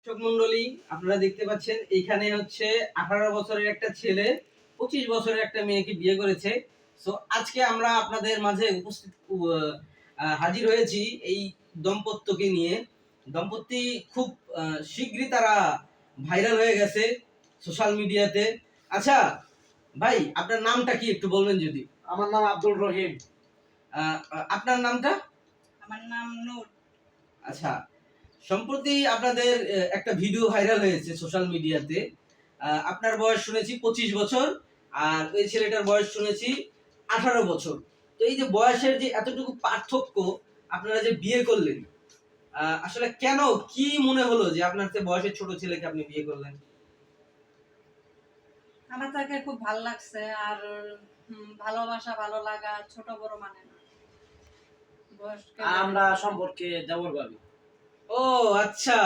দর্শক মন্ডলী, আপনারা দেখতে পাচ্ছেন এইখানে হচ্ছে 18 বছরের একটা ছেলে 25 বছরের একটা মেয়েকে বিয়ে করেছে। সো আজকে আমরা আপনাদের মাঝে হাজির হয়েছি এই দম্পত্যকে নিয়ে। দম্পতি খুব শীঘ্রই তারা ভাইরাল হয়ে গেছে সোশ্যাল মিডিয়াতে। আচ্ছা ভাই, আপনার নামটা কি একটু বলবেন যদি? আমার নাম আব্দুল রহিম। আপনার নামটা? আমার নাম নূর। আচ্ছা, সম্প্রতি আপনাদের একটা ভিডিও ভাইরাল হয়েছে সোশ্যাল মিডিয়াতে। আপনার বয়স শুনেছি 25 বছর, আর ওই ছেলেটার বয়স শুনেছি 18 বছর। তো এই যে বয়সের যে এতটুকু পার্থক্য, আপনারা যে বিয়ে করলেন, আসলে কেন, কি মনে হলো যে আপনার চেয়ে বয়সের ছোট ছেলেকে আপনি বিয়ে করলেন? আমার তাকে খুব ভালো লাগছে। আর ভালোবাসা, ভালো লাগা ছোট বড় মানে না, বয়সকে আমরা সম্পর্কে দেবর ভাবি। ও আচ্ছা,